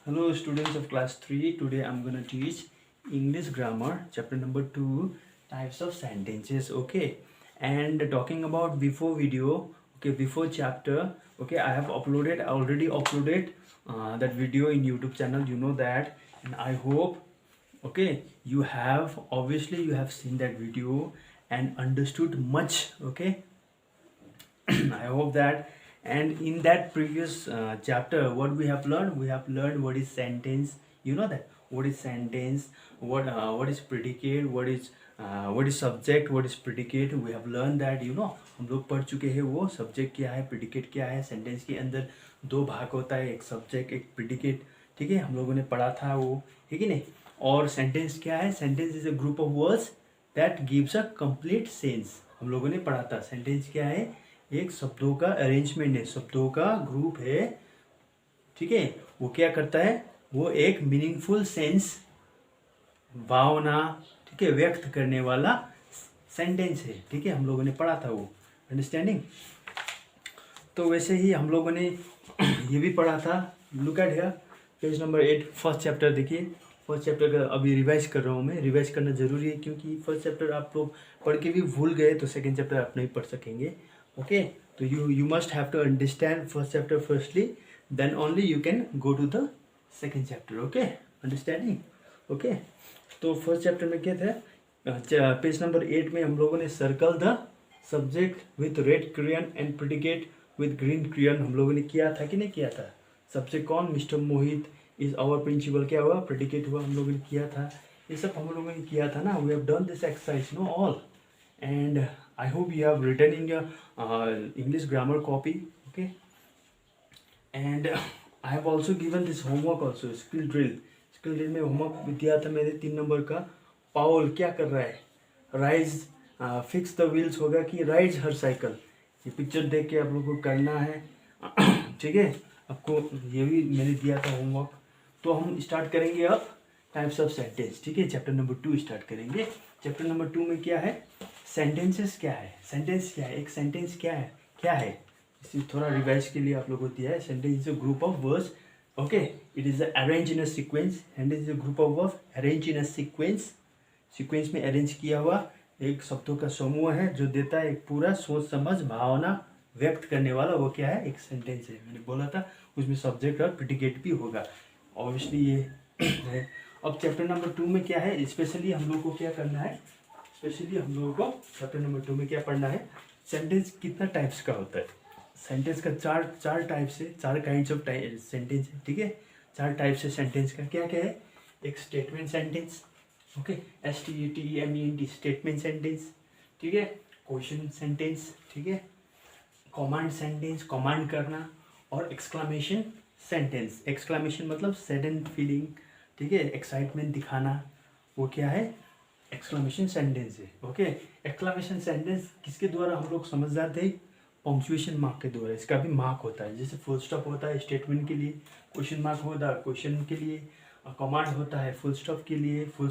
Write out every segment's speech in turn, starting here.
Hello students of class 3. Today I'm gonna teach English grammar chapter number 2, types of sentences. Okay, and talking about before video, okay, before chapter, okay, I have already uploaded that video in YouTube channel, you know that, and I hope, okay, you have seen that video and understood much. Okay, I hope that. And in that previous chapter, what we have learned what is sentence. You know that what is sentence, what is predicate, what is subject, what is predicate. We have learned that, you know, हम लोग पढ़ चुके हैं वो subject क्या है, predicate क्या है. सेंटेंस के अंदर दो भाग होता है, एक सब्जेक्ट एक प्रिडिकेट. ठीक है, हम लोगों ने पढ़ा था वो, ठीक है नहीं. और सेंटेंस क्या है? Sentence is a group of words that gives a complete sense. हम लोगों ने पढ़ा था सेंटेंस क्या है, एक शब्दों का अरेंजमेंट है, शब्दों का ग्रुप है. ठीक है, वो क्या करता है, वो एक मीनिंगफुल सेंस, भावना, ठीक है, व्यक्त करने वाला सेंटेंस है. ठीक है, हम लोगों ने पढ़ा था वो. अंडरस्टैंडिंग. तो वैसे ही हम लोगों ने ये भी पढ़ा था. Look at here page number 8, first chapter. देखिए, फर्स्ट चैप्टर का अभी रिवाइज कर रहा हूँ मैं. रिवाइज करना जरूरी है क्योंकि फर्स्ट चैप्टर आप लोग पढ़ के भी भूल गए तो सेकेंड चैप्टर आप नहीं पढ़ सकेंगे. Okay, so you must have to understand first chapter firstly, then only you can go to the second chapter. Okay, understanding. Okay, तो फर्स्ट चैप्टर में क्या था, पेज नंबर 8 में हम लोगों ने circle the subject with red crayon and predicate with green crayon हम लोगों ने किया था कि नहीं किया था. सब्जेक्ट कौन, mister Mohit is our principal. क्या हुआ, प्रिडिकेट हुआ. हम लोगों ने किया था, ये सब हम लोगों ने किया था ना. We have done this exercise, no all. And I hope you have written in your English grammar copy. Okay, and I have also given this homework also, skill drill में होमवर्क दिया था मैंने 3 नंबर का. पाउल क्या कर रहा है, rise fix the wheels होगा कि राइज हर साइकिल. ये पिक्चर देख के आप लोगों को करना है. ठीक है, आपको ये भी मैंने दिया था होमवर्क. तो हम स्टार्ट करेंगे अब टाइप्स ऑफ सेंटेंस. ठीक है, चैप्टर नंबर 2 स्टार्ट करेंगे. चैप्टर नंबर 2 में क्या है, सेंटेंसेस क्या है. सेंटेंस क्या है, एक सेंटेंस क्या है इसे थोड़ा रिवाइज के लिए आप लोगों को दिया है. Sentence is a group of words. Okay, it is arrange in a sequence. Sentence is a group of words arrange in a sequence. Sequence में अरेंज किया हुआ एक शब्दों का समूह है जो देता है एक पूरा सोच समझ भावना व्यक्त करने वाला. वो क्या है, एक सेंटेंस है. मैंने बोला था उसमें सब्जेक्ट और प्रिडिकेट भी होगा. ऑब्वियसली ये है. अब चैप्टर नंबर 2 में क्या है, स्पेशली हम लोग को क्या करना है, स्पेशली हम लोगों को चैप्टर नंबर 2 में क्या पढ़ना है, सेंटेंस कितना टाइप्स का होता है. सेंटेंस का चार टाइप्स है, 4 काइंड्स ऑफ सेंटेंस है. ठीक है, 4 टाइप्स है सेंटेंस का. क्या क्या है, एक statement sentence. Okay, STETMENT statement sentence. ठीक है, क्वेश्चन सेंटेंस. ठीक है, कमांड सेंटेंस, कमांड करना. और एक्सक्लामेशन सेंटेंस. एक्सक्लामेशन मतलब सडन फीलिंग, ठीक है, एक्साइटमेंट दिखाना, वो क्या है, एक्सक्लामेशन सेंटेंस है. ओके, एक्सक्लामेशन सेंटेंस किसके द्वारा हम लोग समझ जाते हैं, पंक्चुएशन मार्क के द्वारा. इसका भी मार्क होता है, जैसे फुल स्टॉप होता है स्टेटमेंट के लिए, क्वेश्चन मार्क होता है क्वेश्चन के लिए, कमांड होता है फुल स्टॉप के लिए. फुल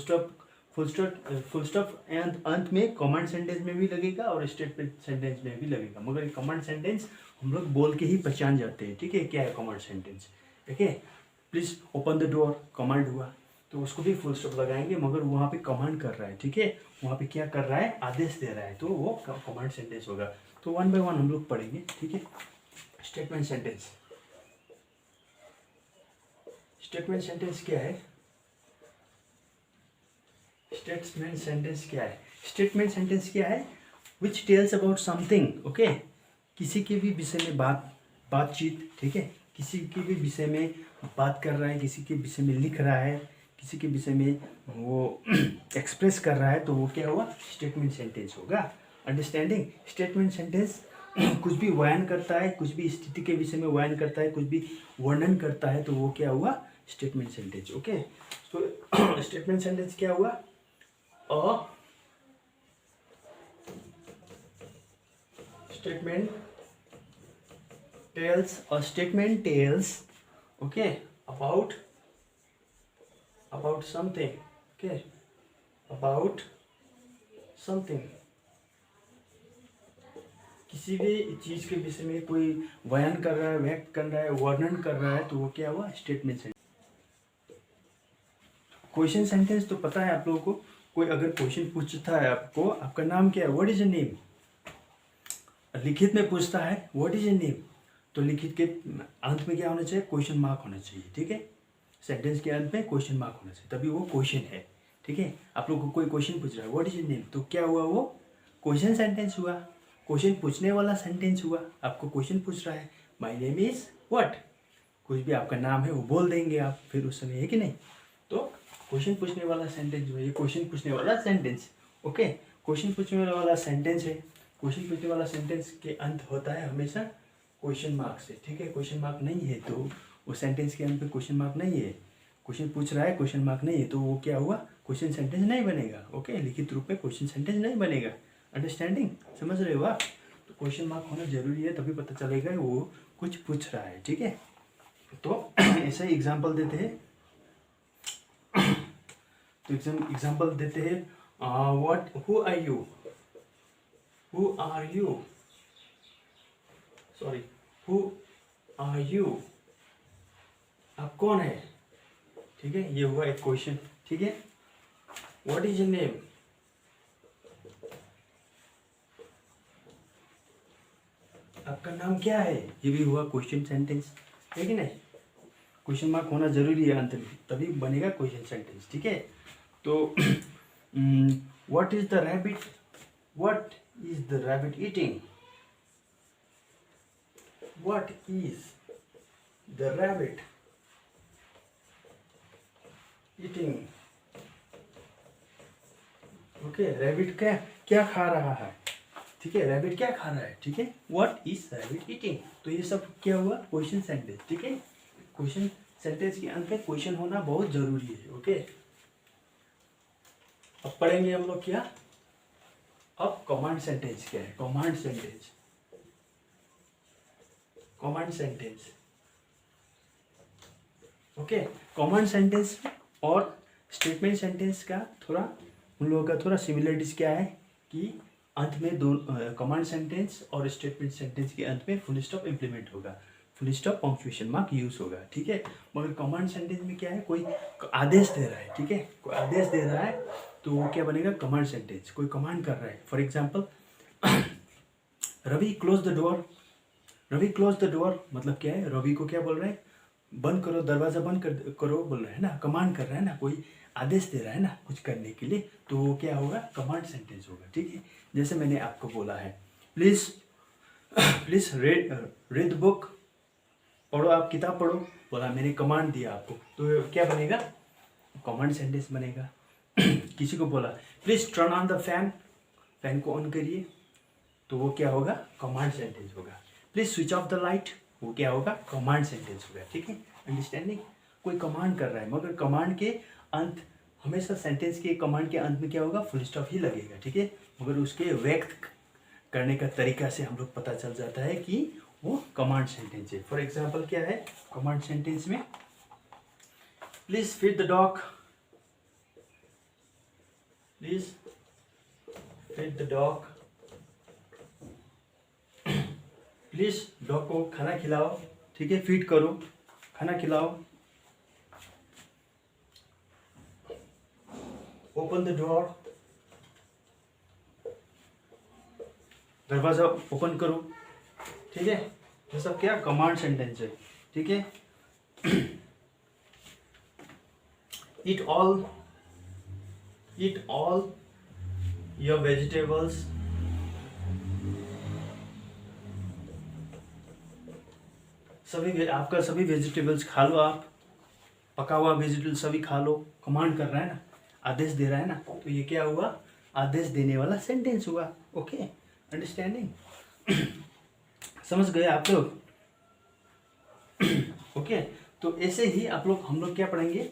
स्टॉप अंत में कमांड सेंटेंस में भी लगेगा और स्टेटमेंट सेंटेंस में भी लगेगा. मगर कमांड सेंटेंस हम लोग बोल के ही पहचान जाते हैं. ठीक है, क्या है कमांड सेंटेंस. ठीक है, please open the door, command हुआ तो उसको भी फुल स्टॉप लगाएंगे, मगर वहाँ पे कमांड कर रहा है. ठीक है, वहाँ पे क्या कर रहा है, आदेश दे रहा है, तो वो कमांड सेंटेंस होगा. तो 1 बाय 1 हम लोग पढ़ेंगे. ठीक है, स्टेटमेंट सेंटेंस. स्टेटमेंट सेंटेंस क्या है, स्टेटमेंट सेंटेंस क्या है, स्टेटमेंट सेंटेंस क्या है, which tells about something. Okay, किसी के भी विषय में बातचीत. ठीक है, किसी के भी विषय में बात कर रहा है, किसी के विषय में लिख रहा है, किसी के विषय में वो एक्सप्रेस कर रहा है, तो वो क्या हुआ, स्टेटमेंट सेंटेंस होगा. अंडरस्टैंडिंग. स्टेटमेंट सेंटेंस कुछ भी बयान करता है, कुछ भी स्थिति के विषय में बयान करता है, कुछ भी वर्णन करता है, तो वो क्या हुआ, स्टेटमेंट सेंटेंस. ओके, तो स्टेटमेंट सेंटेंस क्या हुआ, a statement tells okay about something. Okay, about something. किसी भी चीज के विषय में कोई बयान कर रहा है, व्यक्त कर रहा है, वर्णन कर रहा है, तो वो क्या हुआ, स्टेटमेंट सेंटेंस. क्वेश्चन सेंटेंस तो पता है आप लोगों को, कोई अगर क्वेश्चन पूछता है आपको, आपका नाम क्या है, व्हाट इज योर नेम, लिखित में पूछता है व्हाट इज योर नेम, तो लिखित के अंत में क्या होना चाहिए, क्वेश्चन मार्क होना चाहिए, ठीक है। सेंटेंस के अंत में क्वेश्चन मार्क होना चाहिए, तभी वो क्वेश्चन है, ठीक है। आप लोग को कोई क्वेश्चन पूछ रहा है व्हाट इज योर नेम, तो क्या हुआ, वो क्वेश्चन सेंटेंस हुआ, क्वेश्चन पूछने वाला सेंटेंस हुआ। आपको क्वेश्चन पूछ रहा है माय नेम इज व्हाट, कुछ भी आपका नाम है वो बोल देंगे आप फिर उस समय, है कि नहीं। तो क्वेश्चन पूछने वाला सेंटेंस जो है, ये क्वेश्चन पूछने वाला सेंटेंस, ओके। क्वेश्चन पूछने वाला सेंटेंस है, क्वेश्चन पूछने वाला सेंटेंस के अंत होता है हमेशा क्वेश्चन मार्क से, ठीक है। क्वेश्चन मार्क नहीं है तो वो सेंटेंस के अंत पे क्वेश्चन मार्क नहीं है, क्वेश्चन पूछ रहा है क्वेश्चन मार्क नहीं है, तो वो क्या हुआ, क्वेश्चन सेंटेंस नहीं बनेगा, ओके। लिखित रूप में क्वेश्चन सेंटेंस नहीं बनेगा, अंडरस्टैंडिंग, समझ रहे हो आप। तो क्वेश्चन मार्क होना जरूरी है, तभी पता चलेगा वो कुछ पूछ रहा है, ठीक है। तो ऐसा ही एग्जाम्पल देते हैं, तो एग्जाम्पल देते हैं, what, who are you, who are you, sorry, who are you, आप कौन है, ठीक है। ये हुआ एक क्वेश्चन, ठीक है। व्हाट इज योर नेम, आपका नाम क्या है, ये भी हुआ क्वेश्चन सेंटेंस, है कि नहीं। क्वेश्चन मार्क होना जरूरी है अंत में, तभी बनेगा क्वेश्चन सेंटेंस, ठीक है। तो what is the rabbit, what is the rabbit eating, what is the rabbit eating, okay. Rabbit क्या क्या खा रहा है, ठीक है, रैबिट क्या खा रहा है, ठीक है। व्हाट इज रैबिट ईटिंग, तो ये सब क्या हुआ, क्वेश्चन सेंटेंस, ठीक है। क्वेश्चन सेंटेंस के अंत में क्वेश्चन होना बहुत जरूरी है, ओके। अब पढ़ेंगे हम लोग क्या, अब कमांड सेंटेंस क्या है, command sentence, command sentence, okay. Command sentence और स्टेटमेंट सेंटेंस का थोड़ा, उन लोगों का थोड़ा सिमिलरिटीज क्या है कि अंत में दो कमांड सेंटेंस और स्टेटमेंट सेंटेंस के अंत में फुल स्टॉप इम्प्लीमेंट होगा, full stop punctuation mark use होगा, ठीक है। मगर कमांड सेंटेंस में क्या है, कोई आदेश दे रहा है, ठीक है, कोई आदेश दे रहा है तो वो क्या बनेगा, कमांड सेंटेंस। कोई कमांड कर रहा है, for example Ravi close the door, Ravi close the door मतलब क्या है, रवि को क्या बोल रहा है, बंद करो दरवाज़ा, बंद करो बोल रहा है ना, कमांड कर रहा है ना, कोई आदेश दे रहा है ना कुछ करने के लिए, तो वो क्या होगा, कमांड सेंटेंस होगा, ठीक है। जैसे मैंने आपको बोला है please please read the book, पढ़ो, आप किताब पढ़ो, बोला, मैंने कमांड दिया आपको, तो क्या बनेगा, कमांड सेंटेंस बनेगा। किसी को बोला please turn on the fan, fan को ऑन करिए, तो वो क्या होगा, कमांड सेंटेंस होगा। Please switch off the light, वो क्या होगा, कमांड सेंटेंस होगा, ठीक है। अंडरस्टैंडिंग, कोई कमांड कर रहा है, मगर कमांड के अंत हमेशा सेंटेंस के कमांड के अंत में क्या होगा, फुल स्टॉप ही लगेगा, ठीक है। मगर उसके व्यक्त करने का तरीका से हम लोग पता चल जाता है कि वो कमांड सेंटेंस है। फॉर एग्जाम्पल क्या है कमांड सेंटेंस में, please feed the dog, please feed the dog, please dog को खाना खिलाओ, ठीक है, फीड करो, खाना खिलाओ। ओपन द डोर, दरवाजा ओपन करो, ठीक है। ये सब क्या कमांड सेंटेंस है, ठीक है। eat all your vegetables, आपका सभी वेजिटेबल्स खा लो, आप पका हुआ वेजिटेबल सभी खा लो, कमांड कर रहा है ना, आदेश दे रहा है ना, तो ये क्या हुआ, आदेश देने वाला सेंटेंस हुआ, ओके। अंडरस्टैंडिंग, समझ गए आप लोग, ओके। तो ऐसे ही आप लोग, हम लोग क्या पढ़ेंगे,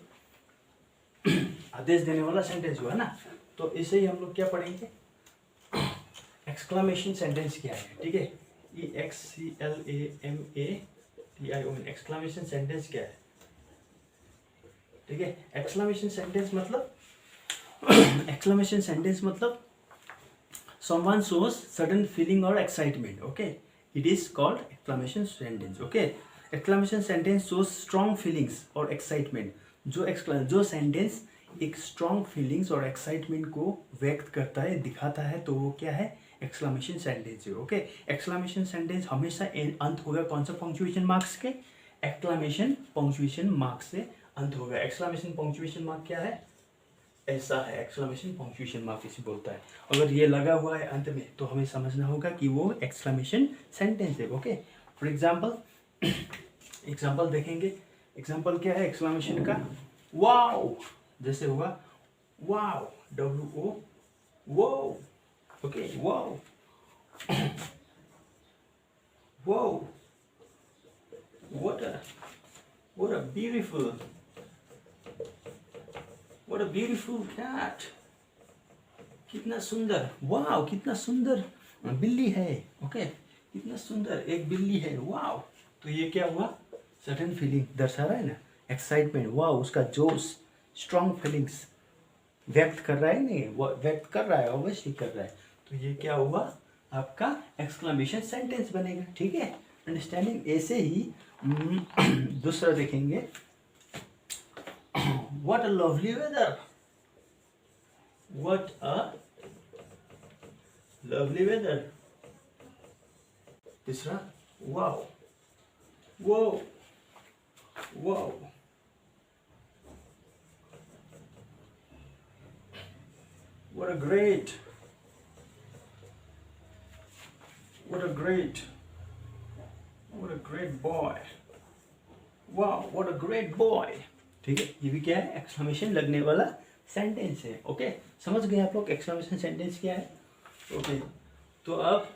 आदेश देने वाला सेंटेंस हुआ ना, तो ऐसे ही हम लोग क्या पढ़ेंगे, एक्सक्लामेशन सेंटेंस क्या है, ठीक है, EXCLAMATION, एक्सक्लामेशन सेंटेंस क्या है, ठीक है। एक्सक्लामेशन सेंटेंस मतलब एक्सक्लामेशन सेंटेंस मतलब someone shows sudden feeling or excitement, okay, it is called exclamation sentence, okay। exclamation sentence shows strong feelings or excitement, जो सेंटेंस एक स्ट्रॉन्ग फीलिंग्स और एक्साइटमेंट को व्यक्त करता है, दिखाता है, तो वो क्या है, एक्सक्लामेशन सेंटेंस है। ओके, एक्सक्लामेशन सेंटेंस हमेशा अंत होगा कौन सा पंक्चुएशन मार्क्स के, एक्सक्लामेशन पंक्चुएशन मार्क से अंत होगा। एक्सक्लामेशन पंक्चुएशन मार्क क्या है, ऐसा है, एक्सक्लामेशन पंक्चुएशन मार्क इसे बोलता है। अगर ये लगा हुआ है अंत में तो हमें समझना होगा कि वो एक्सक्लामेशन सेंटेंस है। ओके, फॉर एग्जाम्पल एग्जाम्पल देखेंगे। एग्जाम्पल क्या है एक्सक्लामेशन का, वाओ, जैसे हुआ वाओ, WO, वो, okay, wow, wow, what a beautiful, what a beautiful cat, कितना सुंदर, वाओ कितना सुंदर बिल्ली है। ओके, कितना सुंदर एक बिल्ली है, वाओ। तो ये क्या हुआ, सर्टेन फीलिंग दर्शा रहा है ना, एक्साइटमेंट, वाओ, उसका जोश, स्ट्रॉन्ग फीलिंग्स व्यक्त कर रहा है, नहीं वो व्यक्त कर रहा है, ऑब्वियसली कर रहा है। तो ये क्या हुआ, आपका एक्सक्लेमेशन सेंटेंस बनेगा। ठीक है, अंडरस्टैंडिंग। ऐसे ही दूसरा देखेंगे, what a lovely weather, what a lovely weather. तीसरा, वाओ, वो, wow, what a great, what a great, what a great boy, wow, what a great boy। ठीक है, ये भी क्या है, एक्सक्लेमेशन लगने वाला सेंटेंस है। ओके, समझ गए आप लोग एक्सक्लेमेशन सेंटेंस क्या है। ओके, तो अब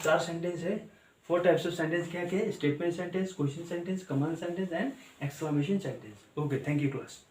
4 सेंटेंस है, 4 टाइप्स ऑफ सेंटेंस क्या क्या है, statement sentence, question sentence, command sentence and exclamation sentence. Okay, thank you class.